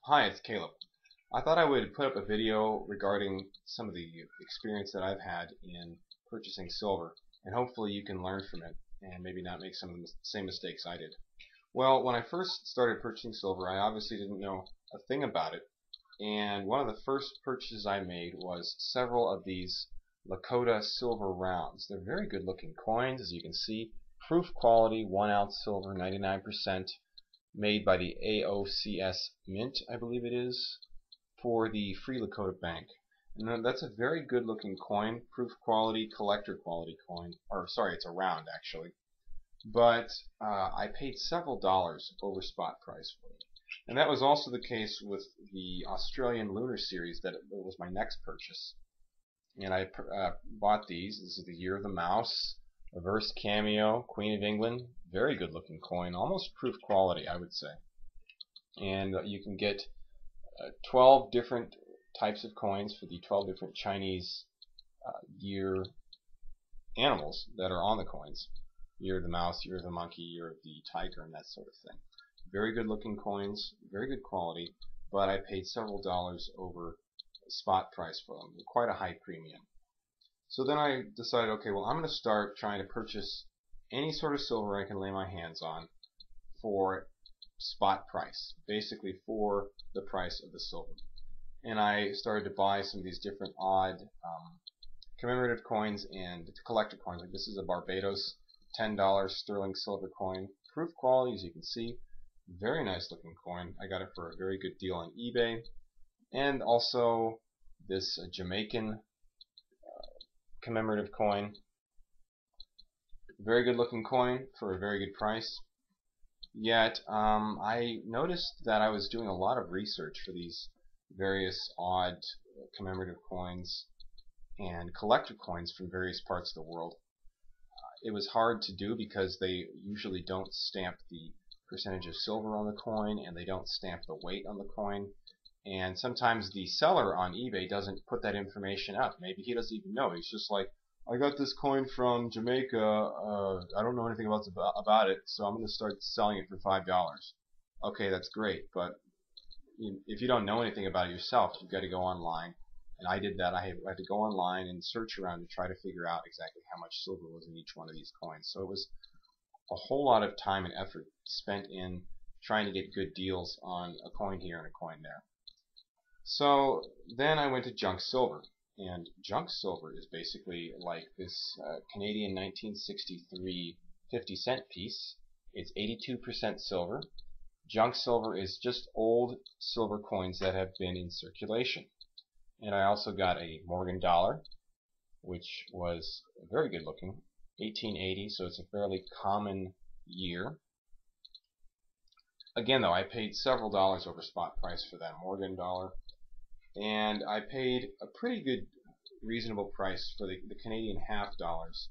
Hi, it's Caleb. I thought I would put up a video regarding some of the experience that I've had in purchasing silver, and hopefully you can learn from it and maybe not make some of the same mistakes I did. Well, when I first started purchasing silver, I obviously didn't know a thing about it, and one of the first purchases I made was several of these Lakota silver rounds. They're very good looking coins, as you can see. Proof quality, 1 ounce silver, 99%. Made by the AOCS Mint, I believe it is, for the Free Lakota Bank. And that's a very good looking coin, proof quality, collector quality coin. Or sorry, it's a round actually. But I paid several dollars over spot price for it. And that was also the case with the Australian Lunar Series that was my next purchase. And I bought these. This is the Year of the Mouse, reverse cameo, Queen of England. Very good looking coin, almost proof quality, I would say. And you can get 12 different types of coins for the 12 different Chinese year animals that are on the coins. Year of the mouse, year of the monkey, year of the tiger, and that sort of thing. Very good looking coins, very good quality, but I paid several dollars over spot price for them, quite a high premium. So then I decided, okay, well, I'm going to start trying to purchase any sort of silver I can lay my hands on for spot price, basically for the price of the silver. And I started to buy some of these different odd commemorative coins and collector coins. Like this is a Barbados $10 sterling silver coin. Proof quality, as you can see, very nice looking coin. I got it for a very good deal on eBay. And also this Jamaican commemorative coin. Very good looking coin for a very good price. Yet I noticed that I was doing a lot of research for these various odd commemorative coins and collector coins from various parts of the world. It was hard to do because they usually don't stamp the percentage of silver on the coin, and they don't stamp the weight on the coin. And sometimes the seller on eBay doesn't put that information up. Maybe he doesn't even know. He's just like, I got this coin from Jamaica. I don't know anything about it, so I'm going to start selling it for $5. Okay, that's great, but if you don't know anything about it yourself, you've got to go online. And I did that. I had to go online and search around to try to figure out exactly how much silver was in each one of these coins. So it was a whole lot of time and effort spent in trying to get good deals on a coin here and a coin there. So then I went to junk silver. And junk silver is basically like this Canadian 1963 50-cent piece. It's 82% silver. Junk silver is just old silver coins that have been in circulation. And I also got a Morgan dollar, which was very good looking, 1880, so it's a fairly common year. Again, though, I paid several dollars over spot price for that Morgan dollar. And I paid a pretty good reasonable price for the Canadian half dollars,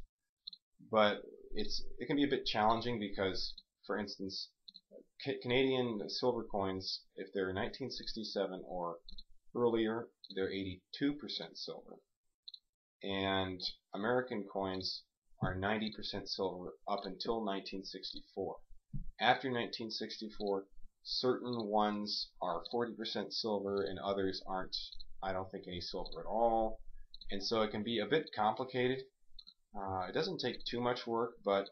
but it can be a bit challenging because, for instance, Canadian silver coins, if they're 1967 or earlier, they're 82% silver, and American coins are 90% silver up until 1964. After 1964, certain ones are 40% silver and others aren't, I don't think, any silver at all. And so it can be a bit complicated. It doesn't take too much work, but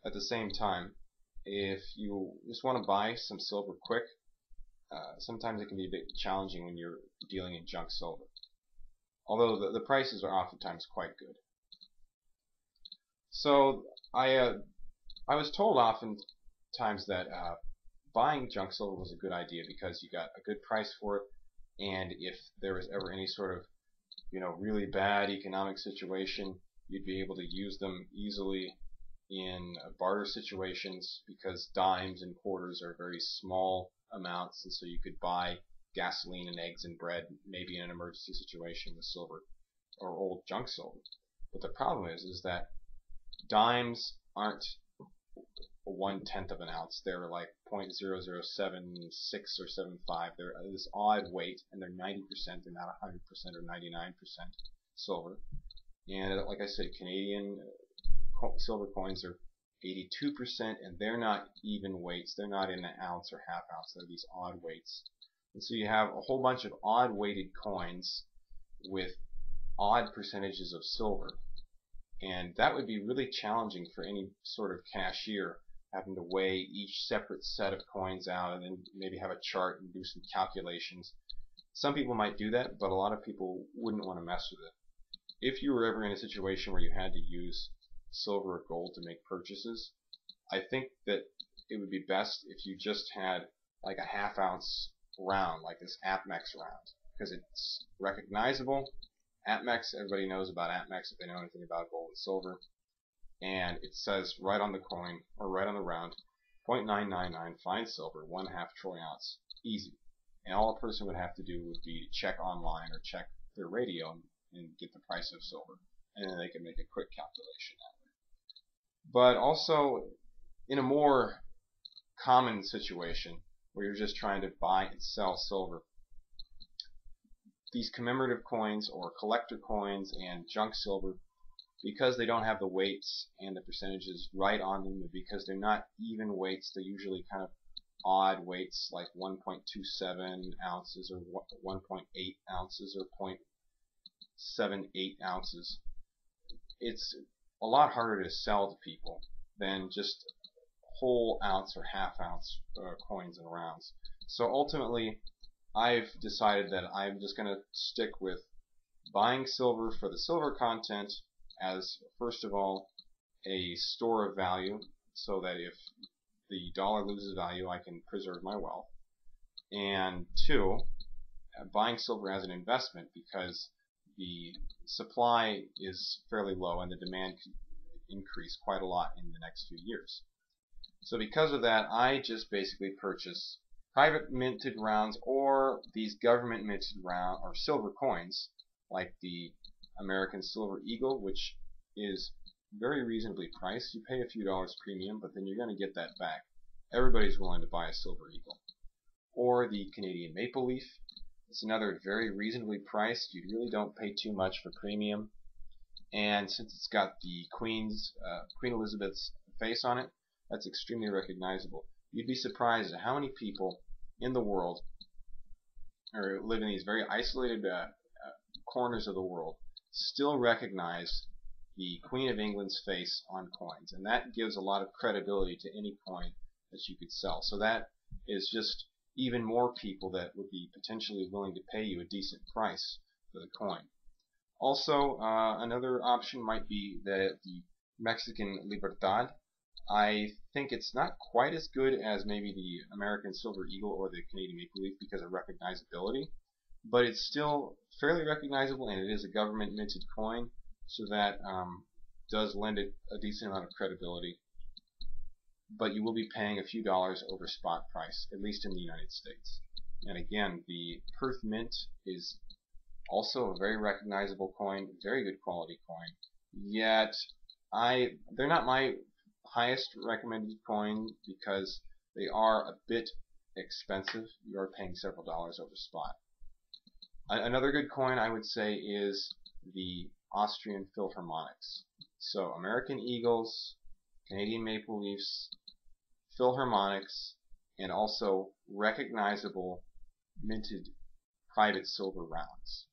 at the same time, if you just want to buy some silver quick, sometimes it can be a bit challenging when you're dealing in junk silver. Although the prices are oftentimes quite good. So I was told oftentimes that buying junk silver was a good idea because you got a good price for it, and if there was ever any sort of really bad economic situation, you'd be able to use them easily in barter situations because dimes and quarters are very small amounts, and so you could buy gasoline and eggs and bread maybe in an emergency situation with silver or old junk silver. But the problem is that dimes aren't 1/10 of an ounce. They're like 0.0076 or 75. They're this odd weight, and they're 90%. They're not 100% or 99% silver. And like I said, Canadian silver coins are 82%, and they're not even weights. They're not in an ounce or half ounce. They're these odd weights. And so you have a whole bunch of odd weighted coins with odd percentages of silver. And that would be really challenging for any sort of cashier, having to weigh each separate set of coins out and then maybe have a chart and do some calculations. Some people might do that, but a lot of people wouldn't want to mess with it. If you were ever in a situation where you had to use silver or gold to make purchases, I think that it would be best if you just had like a half-ounce round, like this APMEX round, because it's recognizable. APMEX, everybody knows about APMEX if they know anything about gold and silver, and it says right on the coin, or right on the round, 0.999 fine silver, 1/2 troy ounce, easy. And all a person would have to do would be check online or check their radio and get the price of silver, and then they can make a quick calculation that way. But also, in a more common situation where you're just trying to buy and sell silver, these commemorative coins or collector coins and junk silver, because they don't have the weights and the percentages right on them, because they're not even weights, they're usually kind of odd weights like 1.27 ounces or 1.8 ounces or 0.78 ounces. It's a lot harder to sell to people than just whole ounce or half-ounce coins and rounds. So ultimately, I've decided that I'm just going to stick with buying silver for the silver content as, first of all, a store of value, so that if the dollar loses value, I can preserve my wealth. And two, buying silver as an investment, because the supply is fairly low and the demand can increase quite a lot in the next few years. So because of that, I just basically purchase private minted rounds or these government minted round or silver coins, like the American Silver Eagle, which is very reasonably priced. You pay a few dollars premium, but then you're going to get that back. Everybody's willing to buy a Silver Eagle. Or the Canadian Maple Leaf. It's another very reasonably priced. You really don't pay too much for premium. And since it's got the Queen Elizabeth's face on it, that's extremely recognizable. You'd be surprised at how many people in the world, or live in these very isolated corners of the world, still recognize the Queen of England's face on coins. And that gives a lot of credibility to any coin that you could sell. So that is just even more people that would be potentially willing to pay you a decent price for the coin. Also, another option might be the Mexican Libertad. I think it's not quite as good as maybe the American Silver Eagle or the Canadian Maple Leaf because of recognizability, but it's still fairly recognizable, and it is a government minted coin, so that does lend it a decent amount of credibility. But you will be paying a few dollars over spot price, at least in the United States. And again, the Perth Mint is also a very recognizable coin, very good quality coin. Yet, they're not my highest recommended coin because they are a bit expensive. You are paying several dollars over spot. Another good coin I would say is the Austrian Philharmonics. So American Eagles, Canadian Maple Leafs, Philharmonics, and also recognizable minted private silver rounds.